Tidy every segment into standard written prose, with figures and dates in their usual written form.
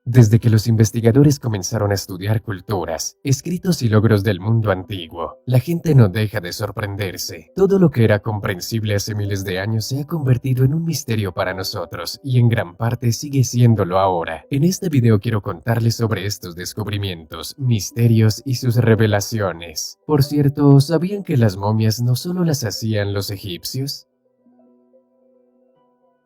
Desde que los investigadores comenzaron a estudiar culturas, escritos y logros del mundo antiguo, la gente no deja de sorprenderse. Todo lo que era comprensible hace miles de años se ha convertido en un misterio para nosotros y en gran parte sigue siéndolo ahora. En este video quiero contarles sobre estos descubrimientos, misterios y sus revelaciones. Por cierto, ¿sabían que las momias no solo las hacían los egipcios?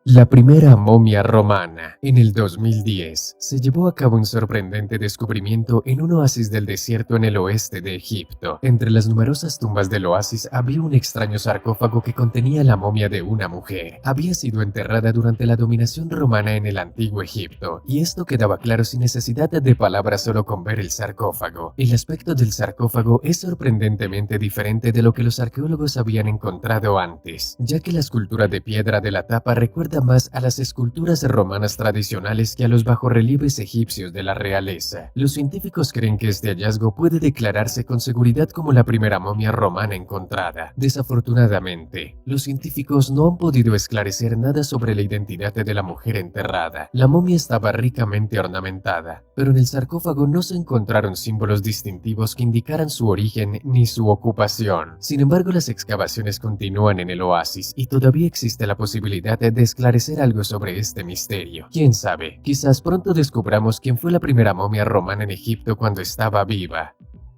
La primera momia romana. En el 2010, se llevó a cabo un sorprendente descubrimiento en un oasis del desierto en el oeste de Egipto. Entre las numerosas tumbas del oasis había un extraño sarcófago que contenía la momia de una mujer. Había sido enterrada durante la dominación romana en el antiguo Egipto, y esto quedaba claro sin necesidad de palabras solo con ver el sarcófago. El aspecto del sarcófago es sorprendentemente diferente de lo que los arqueólogos habían encontrado antes, ya que la escultura de piedra de la tapa recuerda más a las esculturas romanas tradicionales que a los bajorrelieves egipcios de la realeza. Los científicos creen que este hallazgo puede declararse con seguridad como la primera momia romana encontrada. Desafortunadamente, los científicos no han podido esclarecer nada sobre la identidad de la mujer enterrada. La momia estaba ricamente ornamentada, pero en el sarcófago no se encontraron símbolos distintivos que indicaran su origen ni su ocupación. Sin embargo, las excavaciones continúan en el oasis y todavía existe la posibilidad de esclarecer algo sobre este misterio. ¿Quién sabe? Quizás pronto descubramos quién fue la primera momia romana en Egipto cuando estaba viva.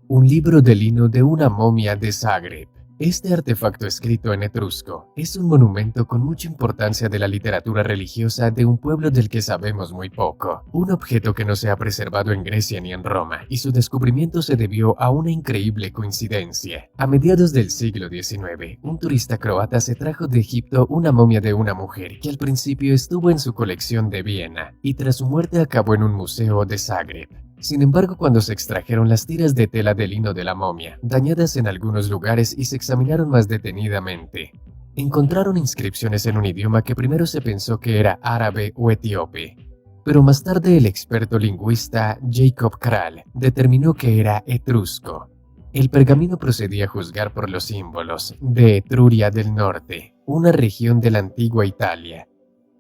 Un libro de lino de una momia de Zagreb. Este artefacto escrito en etrusco es un monumento con mucha importancia de la literatura religiosa de un pueblo del que sabemos muy poco. Un objeto que no se ha preservado en Grecia ni en Roma, y su descubrimiento se debió a una increíble coincidencia. A mediados del siglo XIX, un turista croata se trajo de Egipto una momia de una mujer que al principio estuvo en su colección de Viena, y tras su muerte acabó en un museo de Zagreb. Sin embargo, cuando se extrajeron las tiras de tela de lino de la momia, dañadas en algunos lugares y se examinaron más detenidamente, encontraron inscripciones en un idioma que primero se pensó que era árabe o etíope, pero más tarde el experto lingüista Jacob Krall determinó que era etrusco. El pergamino procedía a juzgar por los símbolos de Etruria del Norte, una región de la antigua Italia,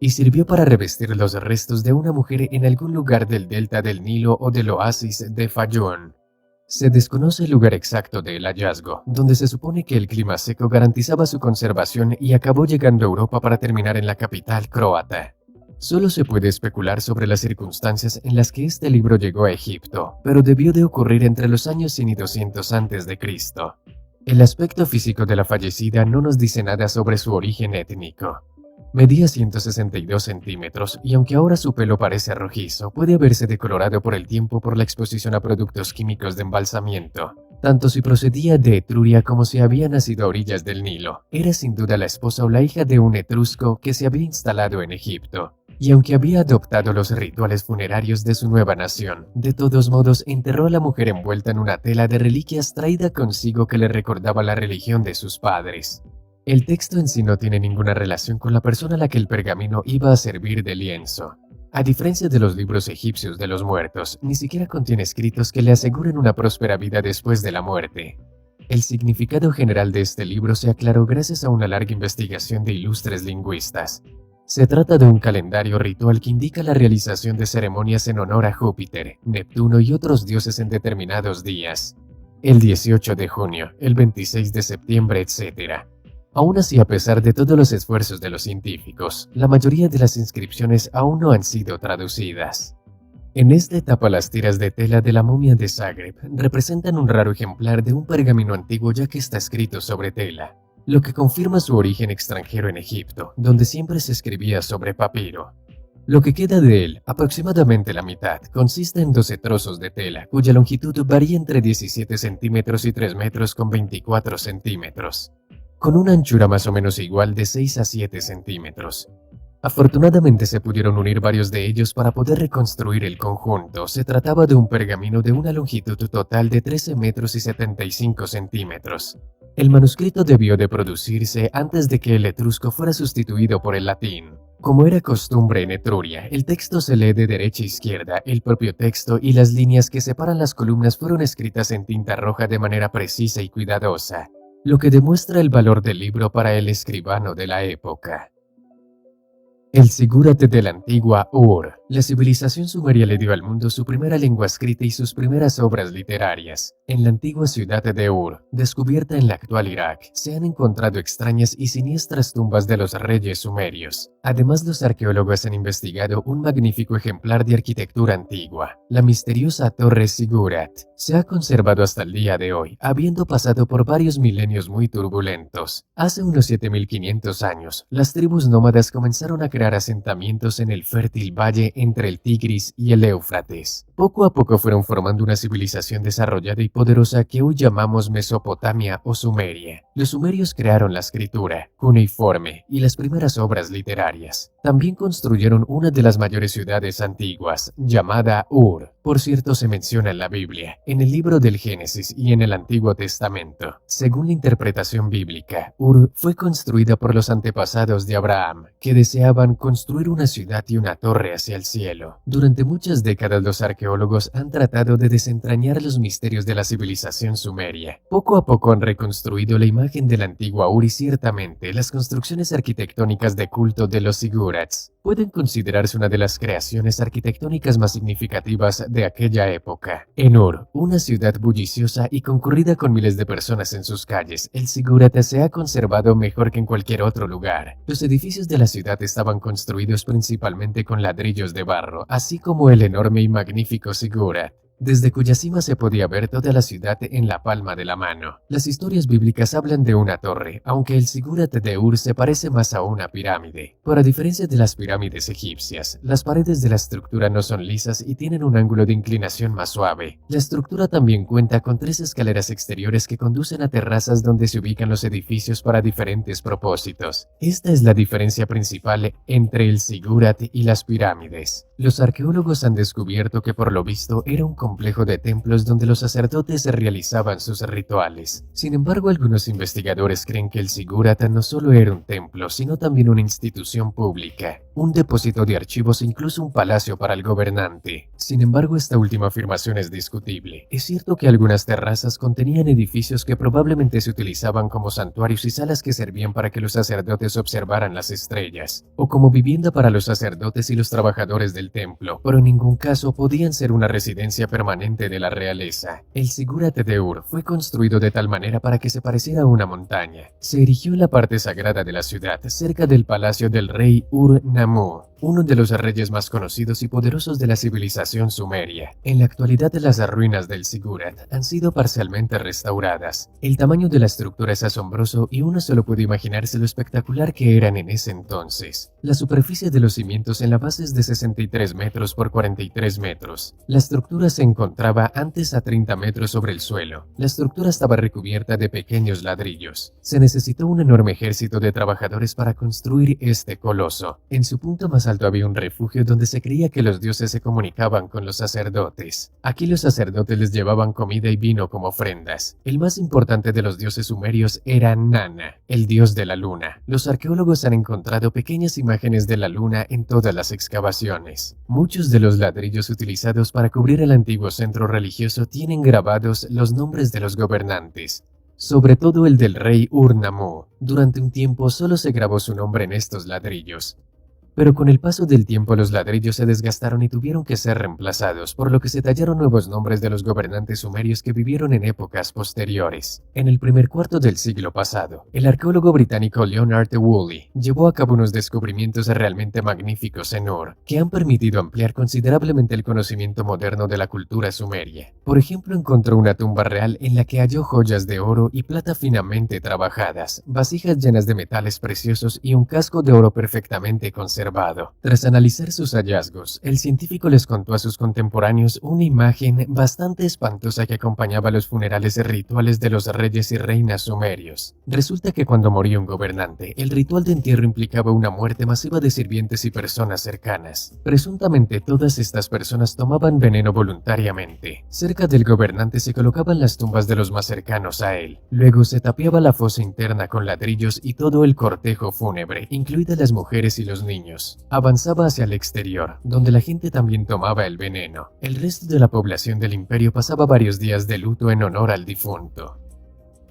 y sirvió para revestir los restos de una mujer en algún lugar del delta del Nilo o del oasis de Fayum. Se desconoce el lugar exacto del hallazgo, donde se supone que el clima seco garantizaba su conservación y acabó llegando a Europa para terminar en la capital croata. Solo se puede especular sobre las circunstancias en las que este libro llegó a Egipto, pero debió de ocurrir entre los años 100 y 200 a.C. El aspecto físico de la fallecida no nos dice nada sobre su origen étnico. Medía 162 centímetros y aunque ahora su pelo parece rojizo, puede haberse decolorado por el tiempo por la exposición a productos químicos de embalsamiento. Tanto si procedía de Etruria como si había nacido a orillas del Nilo, era sin duda la esposa o la hija de un etrusco que se había instalado en Egipto. Y aunque había adoptado los rituales funerarios de su nueva nación, de todos modos enterró a la mujer envuelta en una tela de reliquias traída consigo que le recordaba la religión de sus padres. El texto en sí no tiene ninguna relación con la persona a la que el pergamino iba a servir de lienzo. A diferencia de los libros egipcios de los muertos, ni siquiera contiene escritos que le aseguren una próspera vida después de la muerte. El significado general de este libro se aclaró gracias a una larga investigación de ilustres lingüistas. Se trata de un calendario ritual que indica la realización de ceremonias en honor a Júpiter, Neptuno y otros dioses en determinados días. El 18 de junio, el 26 de septiembre, etc. Aún así, a pesar de todos los esfuerzos de los científicos, la mayoría de las inscripciones aún no han sido traducidas. En esta etapa, las tiras de tela de la momia de Zagreb representan un raro ejemplar de un pergamino antiguo ya que está escrito sobre tela, lo que confirma su origen extranjero en Egipto, donde siempre se escribía sobre papiro. Lo que queda de él, aproximadamente la mitad, consiste en 12 trozos de tela, cuya longitud varía entre 17 centímetros y 3 metros con 24 centímetros. Con una anchura más o menos igual de 6 a 7 centímetros. Afortunadamente se pudieron unir varios de ellos para poder reconstruir el conjunto. Se trataba de un pergamino de una longitud total de 13 metros y 75 centímetros. El manuscrito debió de producirse antes de que el etrusco fuera sustituido por el latín. Como era costumbre en Etruria, el texto se lee de derecha a izquierda. El propio texto y las líneas que separan las columnas fueron escritas en tinta roja de manera precisa y cuidadosa, lo que demuestra el valor del libro para el escribano de la época. El Zigurate de la antigua Ur. La civilización sumeria le dio al mundo su primera lengua escrita y sus primeras obras literarias. En la antigua ciudad de Ur, descubierta en la actual Irak, se han encontrado extrañas y siniestras tumbas de los reyes sumerios. Además, los arqueólogos han investigado un magnífico ejemplar de arquitectura antigua, la misteriosa Torre Ziggurat. Se ha conservado hasta el día de hoy, habiendo pasado por varios milenios muy turbulentos. Hace unos 7500 años, las tribus nómadas comenzaron a crear asentamientos en el fértil valle entre el Tigris y el Éufrates. Poco a poco fueron formando una civilización desarrollada y poderosa que hoy llamamos Mesopotamia o Sumeria. Los sumerios crearon la escritura, cuneiforme y las primeras obras literarias. También construyeron una de las mayores ciudades antiguas, llamada Ur. Por cierto, se menciona en la Biblia, en el libro del Génesis y en el Antiguo Testamento. Según la interpretación bíblica, Ur fue construida por los antepasados de Abraham, que deseaban construir una ciudad y una torre hacia el cielo. Durante muchas décadas los arqueólogos han tratado de desentrañar los misterios de la civilización sumeria. Poco a poco han reconstruido la imagen de la antigua Ur y ciertamente las construcciones arquitectónicas de culto de los Ziggurats pueden considerarse una de las creaciones arquitectónicas más significativas de aquella época. En Ur, una ciudad bulliciosa y concurrida con miles de personas en sus calles, el Ziggurat se ha conservado mejor que en cualquier otro lugar. Los edificios de la ciudad estaban construidos principalmente con ladrillos de barro, así como el enorme y magnífico Ziggurat, desde cuya cima se podía ver toda la ciudad en la palma de la mano. Las historias bíblicas hablan de una torre, aunque el Ziggurat de Ur se parece más a una pirámide. Pero a diferencia de las pirámides egipcias, las paredes de la estructura no son lisas y tienen un ángulo de inclinación más suave. La estructura también cuenta con 3 escaleras exteriores que conducen a terrazas donde se ubican los edificios para diferentes propósitos. Esta es la diferencia principal entre el Ziggurat y las pirámides. Los arqueólogos han descubierto que por lo visto era un complejo de templos donde los sacerdotes realizaban sus rituales. Sin embargo, algunos investigadores creen que el Ziggurat no solo era un templo, sino también una institución pública, un depósito de archivos e incluso un palacio para el gobernante. Sin embargo, esta última afirmación es discutible. Es cierto que algunas terrazas contenían edificios que probablemente se utilizaban como santuarios y salas que servían para que los sacerdotes observaran las estrellas, o como vivienda para los sacerdotes y los trabajadores del templo, pero en ningún caso podían ser una residencia permanente de la realeza. El Ziggurat de Ur fue construido de tal manera para que se pareciera a una montaña. Se erigió en la parte sagrada de la ciudad, cerca del palacio del rey Ur-Nammu, uno de los reyes más conocidos y poderosos de la civilización sumeria. En la actualidad, las ruinas del Ziggurat han sido parcialmente restauradas. El tamaño de la estructura es asombroso y uno solo puede imaginarse lo espectacular que eran en ese entonces. La superficie de los cimientos en la base es de 63 metros por 43 metros. La estructura se encontraba antes a 30 metros sobre el suelo. La estructura estaba recubierta de pequeños ladrillos. Se necesitó un enorme ejército de trabajadores para construir este coloso. En su punto más alto había un refugio donde se creía que los dioses se comunicaban con los sacerdotes. Aquí los sacerdotes les llevaban comida y vino como ofrendas. El más importante de los dioses sumerios era Nana, el dios de la luna. Los arqueólogos han encontrado pequeñas imágenes de la luna en todas las excavaciones. Muchos de los ladrillos utilizados para cubrir el antiguo centro religioso tienen grabados los nombres de los gobernantes, sobre todo el del rey Ur-Nammu. Durante un tiempo solo se grabó su nombre en estos ladrillos, pero con el paso del tiempo los ladrillos se desgastaron y tuvieron que ser reemplazados, por lo que se tallaron nuevos nombres de los gobernantes sumerios que vivieron en épocas posteriores. En el primer cuarto del siglo pasado, el arqueólogo británico Leonard Woolley llevó a cabo unos descubrimientos realmente magníficos en Ur, que han permitido ampliar considerablemente el conocimiento moderno de la cultura sumeria. Por ejemplo, encontró una tumba real en la que halló joyas de oro y plata finamente trabajadas, vasijas llenas de metales preciosos y un casco de oro perfectamente conservado. Tras analizar sus hallazgos, el científico les contó a sus contemporáneos una imagen bastante espantosa que acompañaba los funerales rituales de los reyes y reinas sumerios. Resulta que cuando moría un gobernante, el ritual de entierro implicaba una muerte masiva de sirvientes y personas cercanas. Presuntamente todas estas personas tomaban veneno voluntariamente. Cerca del gobernante se colocaban las tumbas de los más cercanos a él. Luego se tapiaba la fosa interna con ladrillos y todo el cortejo fúnebre, incluidas las mujeres y los niños, avanzaba hacia el exterior, donde la gente también tomaba el veneno. El resto de la población del imperio pasaba varios días de luto en honor al difunto.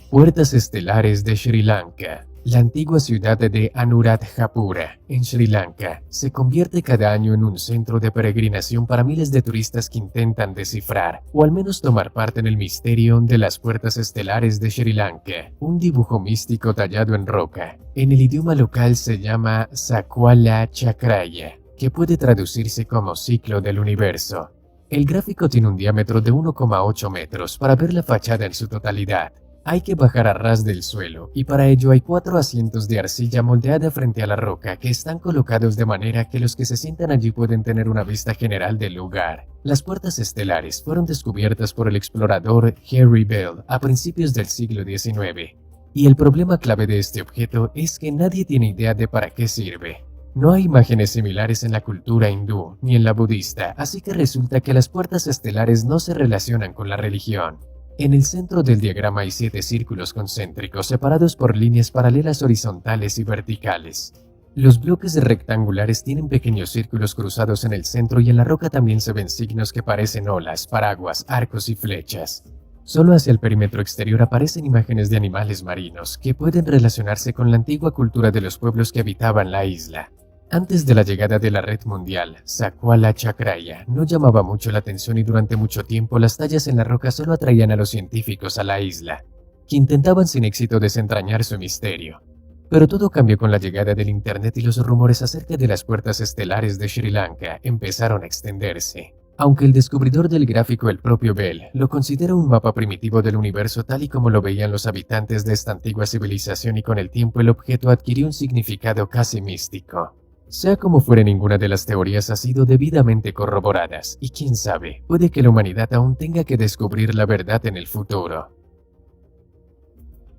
Puertas estelares de Sri Lanka. La antigua ciudad de Anuradhapura, en Sri Lanka, se convierte cada año en un centro de peregrinación para miles de turistas que intentan descifrar, o al menos tomar parte en el misterio de las puertas estelares de Sri Lanka, un dibujo místico tallado en roca. En el idioma local se llama Sakwala Chakraya, que puede traducirse como ciclo del universo. El gráfico tiene un diámetro de 1,8 metros para ver la fachada en su totalidad. Hay que bajar a ras del suelo y para ello hay 4 asientos de arcilla moldeada frente a la roca que están colocados de manera que los que se sientan allí pueden tener una vista general del lugar. Las puertas estelares fueron descubiertas por el explorador Harry Bell a principios del siglo XIX. Y el problema clave de este objeto es que nadie tiene idea de para qué sirve. No hay imágenes similares en la cultura hindú ni en la budista, así que resulta que las puertas estelares no se relacionan con la religión. En el centro del diagrama hay 7 círculos concéntricos separados por líneas paralelas horizontales y verticales. Los bloques rectangulares tienen pequeños círculos cruzados en el centro y en la roca también se ven signos que parecen olas, paraguas, arcos y flechas. Solo hacia el perímetro exterior aparecen imágenes de animales marinos que pueden relacionarse con la antigua cultura de los pueblos que habitaban la isla. Antes de la llegada de la red mundial, Sakwala Chakraya no llamaba mucho la atención y durante mucho tiempo las tallas en la roca solo atraían a los científicos a la isla, que intentaban sin éxito desentrañar su misterio. Pero todo cambió con la llegada del internet y los rumores acerca de las puertas estelares de Sri Lanka empezaron a extenderse. Aunque el descubridor del gráfico, el propio Bell, lo considera un mapa primitivo del universo tal y como lo veían los habitantes de esta antigua civilización y con el tiempo el objeto adquirió un significado casi místico. Sea como fuere, ninguna de las teorías ha sido debidamente corroboradas, y quién sabe, puede que la humanidad aún tenga que descubrir la verdad en el futuro.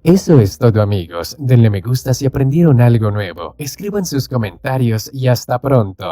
Eso es todo, amigos. Denle me gusta si aprendieron algo nuevo, escriban sus comentarios y hasta pronto.